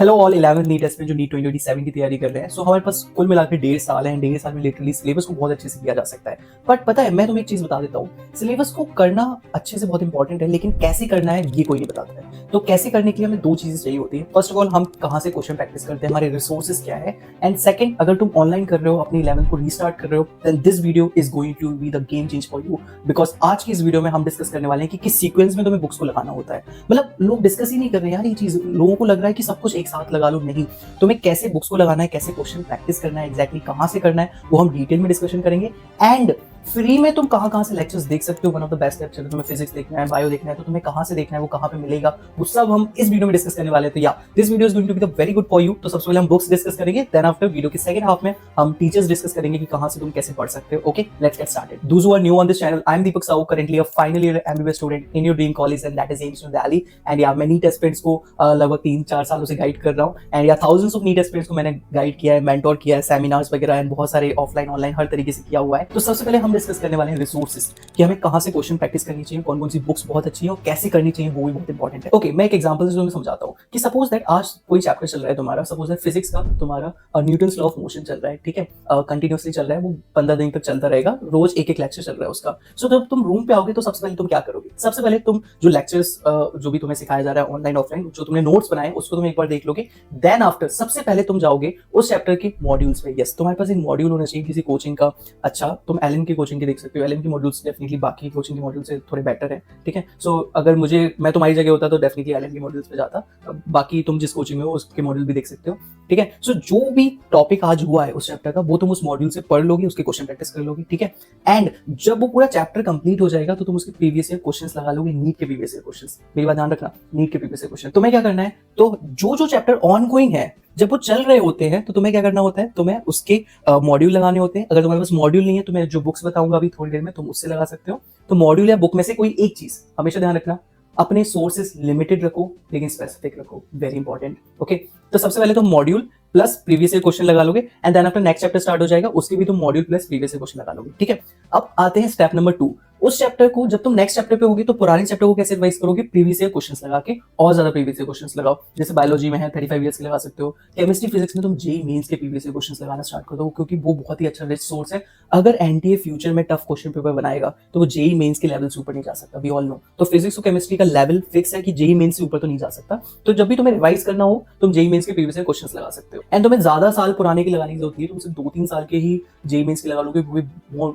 Hello all 11th NEET aspirant जो NEET 2027 की तैयारी कर रहे हैं। सो हमारे पास कुल मिलाकर 1.5 साल है। 1.5 साल में लिटरली सिलेबस को बहुत अच्छे से किया जा सकता है। बट पता है, मैं तुम्हें एक चीज बता देता हूँ, सिलेबस को करना अच्छे से बहुत इंपॉर्टेंट है, लेकिन कैसे करना है ये कोई नहीं बताता है। तो कैसे करने के लिए हमें दो चीजें चाहिए होती है। फर्स्ट ऑफ ऑल, हम कहाँ से क्वेश्चन प्रैक्टिस करते हैं, हमारे रिसोर्सेज क्या है। एंड सेकंड, अगर तुम ऑनलाइन कर रहे हो, अपनी 11th को रीस्टार्ट कर रहे हो, then this video is going to be the game change for you. Because आज की इस वीडियो में हम डिस्कस करने वाले हैं कि किस सीक्वेंस में तुम्हें बुक्स को लगाना होता है। मतलब लोग डिस्कस ही नहीं कर रहे यार ये चीज, लोगों को लग रहा है कि सब कुछ एक साथ लगा लो। नहीं, तुम्हें कैसे बुक्स को लगाना है, कैसे क्वेश्चन प्रैक्टिस करना है, एग्जैक्टली कहां से करना है, वो हम डिटेल में डिस्कशन करेंगे। एंड फ्री में तुम कहां से लेक्चर्स देख सकते हो। One of the best lecture, तुम्हें फिजिक्स देखना है, बायो देखना है, तो तुम्हें कहां से देखना है, वो कहां पे मिलेगा, वो सब हम इस वीडियो में डिस्कस करने वाले हैं। तो yeah this video is going to be the very good for you. तो सबसे पहले हम बुक्स डिस्कस करेंगे, देन आफ्टर वीडियो के सेकंड हाफ में हम टीचर्स डिस्कस करेंगे कि कहां से तुम कैसे पढ़ सकते हो। Okay, let's get started. Those who are new on this channel, I am Deepak Sahu, currently a final year MBBS student in your dream college and that is AIIMS Delhi. And yeah मैं नीट एस्पिरेंट्स को लगभग 3-4 सालों से गाइड कर रहा हूँ। And या thousands of NEET aspirants को मैंने गाइड किया है, मेंटोर किया है, सेमिनार्स वगैरह एंड बहुत सारे ऑफलाइन ऑनलाइन हर तरीके से किया हुआ है। तो सबसे पहले हम डिस्कस करने वाले हैं रिसोर्सेज, कि हमें कहां से क्वेश्चन प्रैक्टिस करनी चाहिए, कौन कौन सी बुक्स बहुत अच्छी है और कैसे करनी चाहिए, वो भी बहुत इंपॉर्टेंट है। ओके, मैं एक एग्जांपल से तुम्हें समझाता हूँ कि सपोज दैट आज कोई चैप्टर चल रहा है तुम्हारा, सपोज दैट फिजिक्स का तुम्हारा न्यूटन्स लॉ ऑफ मोशन चल रहा है, ठीक है, कंटिन्यूअसली चल रहा है, वो 15 दिन तक चलता रहेगा, रोज एक एक लेक्चर चल रहा है उसका। सो जब तुम रूम पे आओगे तो सबसे पहले तुम क्या करोगे, सबसे पहले तुम जो लेक्चर्स जो भी तुम्हें सिखाया जा रहा है ऑनलाइन ऑफलाइन, जो तुमने नोट्स बनाए उसको तुम एक बार देख लोगे। देन आफ्टर सबसे पहले तुम जाओगे उस चैप्टर के मॉड्यूल्स पे। यस, तुम्हारे पास एक मॉड्यूल होना चाहिए किसी कोचिंग का। अच्छा, तुम एलएम की कोचिंग के देख सकते हो, एलएम की मॉड्यूल्स डेफिनेटली बाकी कोचिंग के मॉड्यूल से थोड़े बेटर है, ठीक है। सो अगर मैं तुम्हारी जगह होता तो डेफिनेटली एलएम के मॉड्यूल्स पे जाता। बाकी तुम जिस कोचिंग में हो उसके मॉड्यूल भी देख सकते हो, ठीक है। सो जो भी टॉपिक आज हुआ है उस चैप्टर का, वो तुम उस मॉड्यूल से पढ़ लोगे, उसके क्वेश्चन प्रैक्टिस कर लोगे, ठीक है। एंड जब वो पूरा चैप्टर कंप्लीट हो जाएगा तो तुम उसके प्रीवियस ईयर क्वेश्चंस लगा लोगे, नीट के प्रीवियस ईयर क्वेश्चंस। मेरी बात ध्यान रखना, नीट के प्रीवियस ईयर क्वेश्चन। तुम्हें क्या करना है, तो जो चैप्टर ऑन गोइंग है, जब वो चल रहे होते हैं, तो तुम्हें क्या करना होता है, तुम्हें उसके मॉड्यूल लगाने होते हैं। अगर तुम्हारे पास मॉड्यूल नहीं है तो मैं जो बुक्स बताऊंगा अभी थोड़ी देर में, तुम उससे लगा सकते हो। तो मॉड्यूल या बुक में से कोई एक चीज, हमेशा ध्यान रखना, अपने सोर्सेस लिमिटेड रखो लेकिन स्पेसिफिक रखो, वेरी इंपॉर्टेंट। ओके, तो सबसे पहले तुम module plus previous year question लगा लोगे and then after next chapter start हो जाएगा, उसके भी तुम module plus previous year question लगा लोगे, ठीक है। अब आते हैं स्टेप नंबर 2। उस चैप्टर को जब तुम नेक्स्ट चैप्टर पे होगी तो पुराने चैप्टर को कैसे रिवाइज करोगे, प्रीवियस ईयर क्वेश्चंस लगा के और ज्यादा प्रीवियस ईयर क्वेश्चंस लगाओ। जैसे बायोलॉजी में है 35 ईयर्स के लगा सकते हो, केमिस्ट्री फिजिक्स में तुम जेईई मेंस के प्रीवियस ईयर क्वेश्चंस लगाना स्टार्ट कर दो, क्योंकि वो बहुत ही अच्छा रिच सोर्स है। अगर एनटीए फ्यूचर में टफ क्वेश्चन पेपर बनाएगा तो वो जेईई मेंस के लेवल से ऊपर नहीं जा सकता, वी ऑल नो। तो फिजिक्स और केमिस्ट्री का लेवल फिक्स है कि जेईई मेंस से ऊपर तो नहीं जा सकता। तो जब भी तुम्हें रिवाइज करना हो तुम जेईई मेंस के प्रीवियस ईयर क्वेश्चंस लगा सकते हो। एंड तुम्हें ज्यादा साल पुराने की लगाने की जरूरत नहीं है, तुम सिर्फ 2-3 साल के ही जेईई मेंस के लगा लोगे, वो भी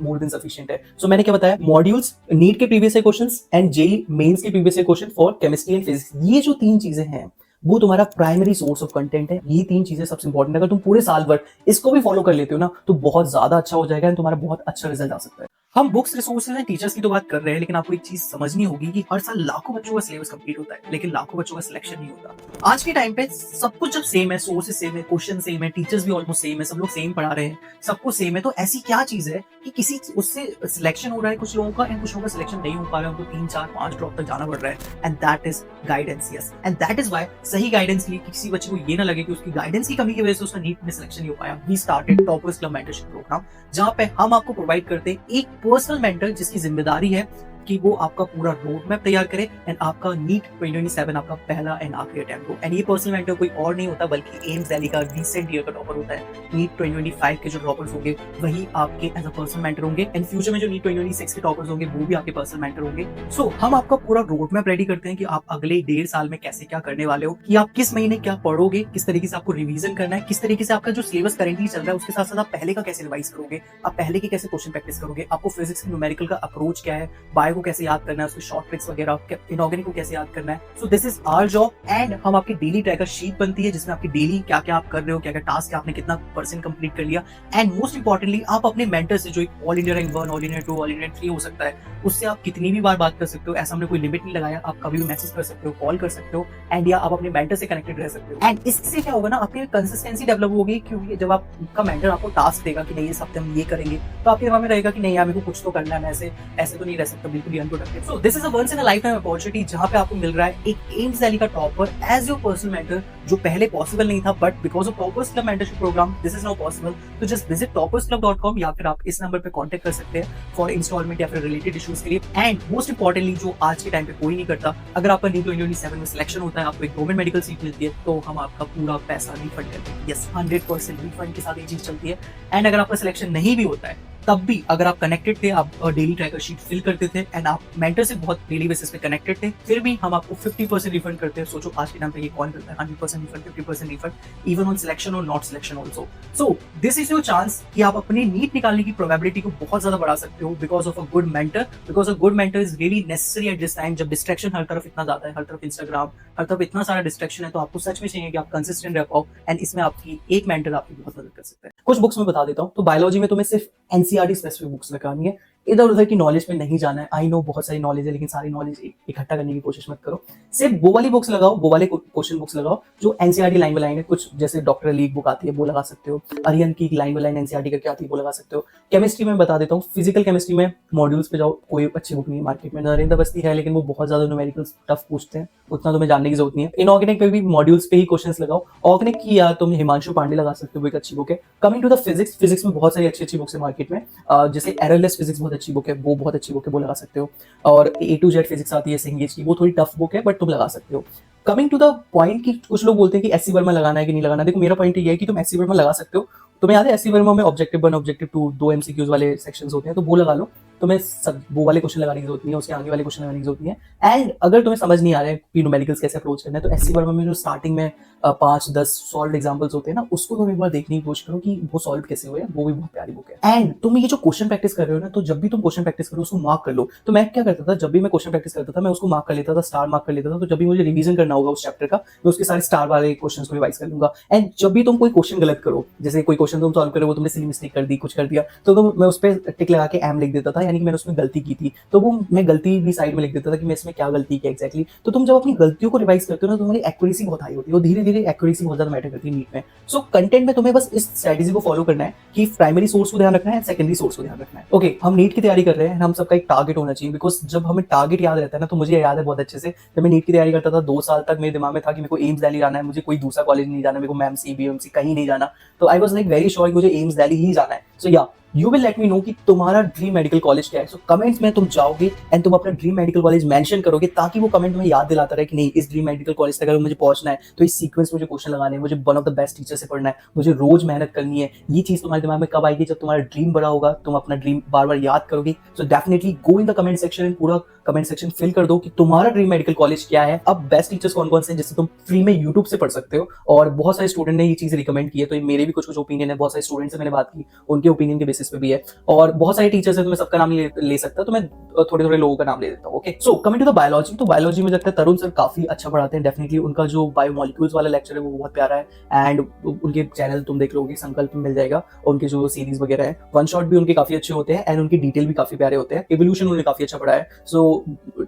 मोर देन सफिशिएंट है। सो मैंने क्या बताया, मॉड्यूल्स, नीट के previous year questions and JEE mains के previous year question for chemistry and physics. ये जो 3 चीजें हैं वो तुम्हारा प्राइमरी सोर्स ऑफ कंटेंट है। ये 3 चीजें सबसे इंपॉर्टेंट है। अगर तुम पूरे साल भर इसको भी फॉलो कर लेते हो ना तो बहुत ज्यादा अच्छा हो जाएगा एंड तुम्हारा बहुत अच्छा रिजल्ट आ सकता है। हम बुक्स, रिसोर्सेज एंड टीचर्स की तो बात कर रहे हैं, लेकिन आपको एक चीज समझनी होगी कि हर साल लाखों बच्चों का सिलेबस कंप्लीट होता है, लेकिन लाखों बच्चों का सिलेक्शन नहीं होता। आज के टाइम पे सब कुछ जब सेम है, सोर्सेज सेम है, क्वेश्चन सेम है, टीचर्स भी ऑलमोस्ट सेम है, सब लोग सेम पढ़ा रहे हैं, सब कुछ सेम है, तो ऐसी क्या चीज है कि किसी उससे सिलेक्शन हो रहा है कुछ लोगों का एंड कुछ लोगों का सिलेक्शन नहीं हो पा रहा है, उनको 3-4-5 ड्रॉप तक जाना पड़ रहा है। And that is guidance. Yes, and that is why सही गाइडेंस के लिए किसी बच्चे को ये ना लगे कि उसकी गाइडेंस की कमी की वजह से उसका नीट में सिलेक्शन नहीं हो पाया। We started toppers club mentorship programme, जहां पे हम आपको प्रोवाइड करते हैं एक पर्सनल मेंटर जिसकी जिम्मेदारी है कि वो आपका पूरा रोड मैप तैयार करे एंड आपका नीट 2027 आपका पहला एंड आखिरी अटेम्प्ट हो। एंड ये पर्सनल मेंटर कोई और नहीं होता बल्कि एम्स दिल्ली का रिसेंट ईयर का टॉपर होता है। नीट 2025 के जो टॉपर्स होंगे वही आपके एज अ पर्सनल मेंटर होंगे एंड फ्यूचर में जो नीट 2026 के टॉपर्स होंगे वो भी आपके पर्सनल मेंटर होंगे। सो हम आपका पूरा रोड मैप रेडी करते हैं कि आप अगले 1.5 साल में कैसे क्या करने वाले हो, कि आप किस महीने क्या पढ़ोगे, किस तरीके से आपको रिवीजन करना है, किस तरीके से आपका जो सिलेबस करेंटली चल रहा है उसके साथ साथ आप पहले का कैसे रिवाइज करोगे, आप पहले की कैसे क्वेश्चन प्रैक्टिस करोगे, आपको फिजिक्स के न्यूमेरिकल का अप्रोच क्या है, बायो को कैसे याद करना है, शॉर्ट ट्रिक्स वगैरह, इनऑर्गेनिक को कैसे याद करना है। So this is our job and हम आपकी डेली ट्रैकर शीट बनती है जिसमें आपकी डेली क्या क्या आप कर रहे हो, क्या क्या टास्क है, आपने कितना % कंप्लीट कर लिया। एंड मोस्ट इंपॉर्टेंटली आप अपने मेंटर से, जो एक all India rank 1, all India 2, all India 3 हो सकता है, उससे आप कितनी भी बार बात कर सकते हो। ऐसा हमने कोई लिमिट नहीं लगाया, आप कभी भी मैसेज कर सकते हो, कॉल कर सकते हो एंड या आप अपने मेंटर से कनेक्टेड रह सकते हो। एंड इससे क्या होगा ना, आपकी कंसिस्टेंसी डेवलप होगी, क्योंकि जब आपका मेंटर आपको टास्क देगा कि नहीं इस हफ्ते हम ये करेंगे, तो आपके दिमाग में रहेगा कि नहीं यार मेरे को कुछ तो करना है, मैं ऐसे तो नहीं रह सकता बिल्कुल to be unproductive. So this is a once in a lifetime opportunity जहां पे आपको मिल रहा है एक एम्स दिल्ली का topper as your personal mentor, जो पहले पॉसिबल नहीं था, but because of toppers club mentorship programme this is now possible. तो जस्ट विजिट toppersclub.com या फिर आप इस नंबर पे कांटेक्ट कर सकते हैं फॉर इंस्टॉलमेंट या फिर रिलेटेड इश्यूज के लिए। एंड मोस्ट इंपॉर्टेंटली, जो आज के टाइम पे कोई नहीं करता, अगर आपका नीट 2027 में सिलेक्शन होता है, आपको एक गवर्नमेंट मेडिकल सीट मिलती है, तो हम आपका पूरा पैसा रिफंड करते हैं। यस, 100% रिफंड के साथ ये चीज चलती है। एंड अगर आपका सिलेक्शन नहीं भी होता है, तब भी अगर आप कनेक्टेड थे, आप डेली ट्रैकर शीट फिल करते थे एंड आप मेंटर से बहुत डेली बेसिस पे कनेक्टेड थे, फिर भी हम आपको 50% रिफंड करते हैं। सोचो आज के टाइम पे ये कौन करता है? 100% refund, 50% refund, even on selection और not selection also. So this is your chance कि आप अपनी नीट निकालने की प्रोबेबिलिटी को बहुत ज्यादा बढ़ा सकते हो because of a good mentor. Because a good mentor is really necessary at this time, जब डिस्ट्रैक्शन हर तरफ इतना ज्यादा है, हर तरफ इंस्टाग्राम, हर तरफ इतना सारा डिस्ट्रैक्शन है, तो आपको सच में चाहिए कि आप कंसिस्टेंट रह पाओ एंड इसमें आपकी एक मेंटर आपकी बहुत मदद कर सकता है। कुछ बुक्स में बता देता हूँ। तो बायोलॉजी में तुम्हें सिर्फ एनसीईआरटी स्पेसिफिक बुक्स लगानी है, इधर उधर की नॉलेज में नहीं जाना है। आई नो बहुत सारी नॉलेज है, लेकिन सारी नॉलेज इकट्ठा करने की कोशिश मत करो। सिर्फ वो वाली बुक्स लगाओ, वो वाले क्वेश्चन बुक्स लगाओ जो एनसीईआरटी लाइन बाय लाइन है। कुछ जैसे डॉक्टर अली बुक आती है, वो लगा सकते हो। अरिहंत की लाइन बाय लाइन एनसीईआरटी करके आती है, वो लगा सकते हो। केमिस्ट्री में बता देता हूँ, फिजिकल केमिस्ट्री में मॉड्यूल्स पे जाओ, कोई अच्छी बुक नहीं है मार्केट में। नरेंद्र बस्ती है, लेकिन वो बहुत ज्यादा न्यूमेरिकल्स टफ पूछते हैं, उतना तुम्हें जानने की जरूरत नहीं है। इनऑर्गेनिक पे भी मॉड्यूल्स पे ही क्वेश्चंस लगाओ। ऑर्गेनिक की या तुम हिमांशु पांडे लगा सकते हो, वो एक अच्छी बुक है। Coming to the physics, physics में बहुत सारी अच्छी बुक्स है मार्केट में, जैसे एररलेस फिजिक्स बहुत अच्छी बुक है, वो बहुत अच्छी बुक है, वो लगा सकते हो। और A to Z फिजिक्स आती है सिंगेज की, वो थोड़ी टफ बुक है, बट तुम लगा सकते हो। कमिंग टू द पॉइंट कि कुछ लोग बोलते हैं कि एससी वर्मा लगाना है कि नहीं लगाना। देखो मेरा पॉइंट ये है कि तुम एससी वर्मा लगा सकते हो। तुम्हें याद है एससी वर्मा में ऑब्जेक्टिव 1, ऑब्जेक्टिव 2 दो एमसीक्यूज वाले सेक्शंस होते हैं, तो वो लगा लो। तुम्हें सब वो वाले क्वेश्चन लगाने की जरूरत नहीं है, उसके आगे वाले क्वेश्चन लगाने की जरूरत नहीं है। एंड अगर तुम्हें समझ नहीं आ रहा है कि न्यूमेरिकल्स कैसे अप्रोच करना है, तो एससी वर्मा में जो स्टार्टिंग में 5-10 सॉल्व एग्जांपल्स होते हैं ना, उसको तुम एक बार देखने की कोशिश करो कि वो सॉल्व कैसे हुए। वो भी बहुत प्यारी बुक है। एंड तुम ये जो क्वेश्चन प्रैक्टिस कर रहे हो ना, तो जब भी तुम क्वेश्चन प्रैक्टिस करो उसको मार्क कर लो। तो मैं क्या करता था, जब भी मैं क्वेश्चन प्रैक्टिस करता था, मैं उसको मार्क कर लेता था, स्टार मार्क कर लेता था। तो जब भी मुझे रिवीजन करना होगा उस चैप्टर का, मैं उसके सारे स्टार वाले क्वेश्चंस को रिवाइज कर लूंगा। एंड जब भी तुम कोई क्वेश्चन गलत करो, जैसे कोई क्वेश्चन तुम सॉल्व कर रहे हो, तुमने सिली मिस्टेक कर दी, कुछ कर दिया, तो मैं उस पर टिक लगा के एम लिख देता था, यानी कि मैंने उसमें गलती की थी। तो वो मैं गलती भी साइड में लिख देता था कि मैं इसमें क्या गलती की एग्जैक्टली। तो तुम जब अपनी गलतियों को रिवाइज करते हो ना, तो तुम्हारी एक्यूरेसी बहुत हाई होती है, और धीरे धीरे एक्यूरेसी बहुत ज्यादा मैटर करती है नीट में। सो कंटेंट में तुम्हें बस इस स्ट्रेटेजी को फॉलो करना है कि प्राइमरी सोर्स को ध्यान रखना है, सेकेंडरी सोर्स को ध्यान रखना है। ओके, हम नीट की तैयारी कर रहे हैं, हम सबका एक टारगेट होना चाहिए। बिकॉज जब हमें टारगेट याद रहता है ना, तो मुझे याद है बहुत अच्छे से, जब मैं नीट की तैयारी करता था 2 साल तक मेरे दिमाग में था कि मेरे को एम्स दिल्ली जाना है, मुझे कोई दूसरा कॉलेज नहीं जाना, मेरे को मैमसी बीएमसी कहीं नहीं जाना। तो I was like very sure कि मुझे एम्स दिल्ली ही जाना है। सो या you will let me know कि तुम्हारा ड्रीम मेडिकल कॉलेज क्या है। सो कमेंट्स में तुम जाओगे एंड तुम अपना ड्रीम मेडिकल कॉलेज मेंशन करोगे, ताकि वो कमेंट में याद दिलाता रहे कि नहीं, इस ड्रीम मेडिकल कॉलेज तक अगर मुझे पहुंचना है तो इस सीक्वेंस में मुझे क्वेश्चन लगाने हैं, मुझे one of the best teacher से पढ़ना है, मुझे रोज मेहनत करनी है। ये चीज तुम्हारे दिमाग में कब आएगी? जब तुम्हारा ड्रीम बड़ा होगा, तुम अपना ड्रीम बार बार याद करोगे। So definitely go in the comment section, पूरा कमेंट सेक्शन फिल कर दो कि तुम्हारा ड्रीम मेडिकल कॉलेज क्या है। अब बेस्ट टीचर्स कौन कौन से हैं जिससे तुम फ्री में यूट्यूब से पढ़ सकते हो, और बहुत सारे स्टूडेंट ने ये चीज रिकमेंड की है, तो मेरे भी कुछ ओपिनियन है, बहुत सारे स्टूडेंट से मैंने बात की, उनके ओपिनियन के बेसिस पे भी है, और बहुत सारे टीचर्स है, तो मैं सबका नाम ले सकता, तो मैं थोड़े थोड़े लोगों का नाम ले देता हूँ। Okay, so coming to the biology, तो बायोलॉजी में लगता है तरुण सर काफी अच्छा पढ़ाते हैं। डेफिनेटली उनका जो बायोमोलिक्यूल्स वाला लेक्चर है वो बहुत प्यारा है। एंड उनके चैनल तुम देख लोगे, संकल्प में मिल जाएगा, उनके जो सीरीज वगैरह है, वन शॉट भी उनके काफी अच्छे होते हैं, एंड उनकी डिटेल भी काफी प्यारे होते हैं। एवोल्यूशन उन्होंने काफी अच्छा पढ़ा है। So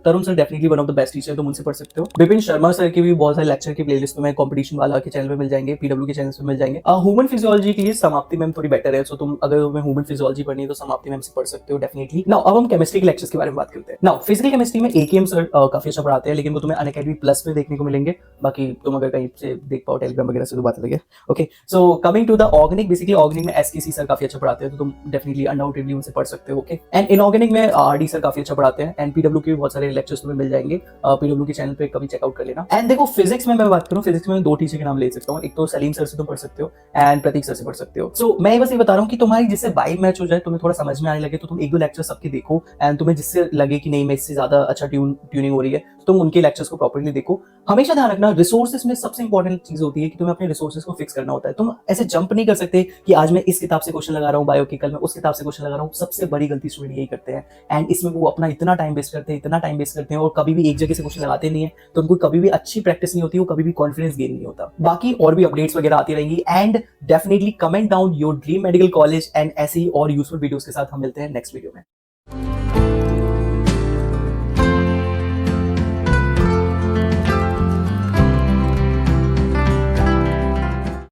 Tarun sir definitely one of the best teacher, तुम उनसे पढ़ सकते हो। विपिन शर्मा सर के भी बहुत सारे लेक्चर की प्लेलिस्ट तुम्हें कंपटीशन वाला के चैनल पे मिल जाएंगे, पीडब्ल्यू के चैनल पे मिल जाएंगे। ह्यूमन फिजियोलॉजी के लिए समाप्ति मैम थोड़ी बेटर है। सो तुम अगर तुम्हें ह्यूमन फिजियोलॉजी पढ़नी है तो समाप्ति मैम से पढ़ सकते हो डेफिनेटली। नाउ अब हम केमिस्ट्री के लेक्चर्स के बारे में बात करते हैं। नाउ फिजिकल केमिस्ट्री में एकेएम सर काफी अच्छा पढ़ाते हैं, लेकिन वो तुम्हें अनअकैडमी प्लस पे देखने को मिलेंगे। बाकी तुम अगर कहीं से देख पाओ टेलीग्राम वगैरह से तो बात अलग है। Okay, so coming to the organic, basically organic में एसकेसी सर काफी अच्छा पढ़ाते हैं, तो तुम डेफिनेटली अनडाउटेडली उनसे पढ़ सकते हो। ओके, एंड इनऑर्गेनिक में आरडी सर काफी अच्छा पढ़ाते हैं, एंड पीडब्ल्यू के भी बहुत सारे लेक्चर्स तुम्हें मिल जाएंगे, पीडब्ल्यू के चैनल पे कभी चेकआउट कर लेना। एंड देखो फिजिक्स में मैं बात करूं, फिजिक्स में 2 टीचर के नाम ले सकता हूं, एक तो सलीम सर से तुम पढ़ सकते हो, एंड प्रतीक सर से पढ़ सकते हो। सो मैं बस ये बता रहा हूं कि तुम्हारी जिससे वाइब मैच हो जाए, तुम्हें थोड़ा समझ में आने लगे, तो तुम 1-2 लेक्चर सबके देखो, एंड तुम्हें जिससे लगे कि नहीं मैं इससे ज्यादा अच्छा ट्यूनिंग हो रही है, तो तुम उनके लेक्चर्स को प्रॉपर्ली देखो। हमेशा ध्यान रखना, रिसोर्सेज में सबसे इंपॉर्टेंट चीज होती है कि तुम्हें अपने रिसोर्सेज को फिक्स करना होता है। तुम ऐसे जंप नहीं कर सकते कि आज मैं इस किताब से क्वेश्चन लगा रहा हूँ बायो की, कल मैं उस किताब से क्वेश्चन लगा रहा हूँ। सबसे बड़ी गलती स्टूडेंट यही करते हैं, एंड इसमें वो अपना इतना टाइम वेस्ट करते हैं और कभी भी एक जगह से क्वेश्चन लगाते नहीं है, तो उनको कभी भी अच्छी प्रैक्टिस नहीं होती, वो कभी भी कॉन्फिडेंस गेन नहीं होता। बाकी और भी अपडेट्स वगैरह आती रहेंगी, and definitely comment down your dream medical college, and ऐसे ही और यूजफुल वीडियोस के साथ हम मिलते हैं नेक्स्ट वीडियो में।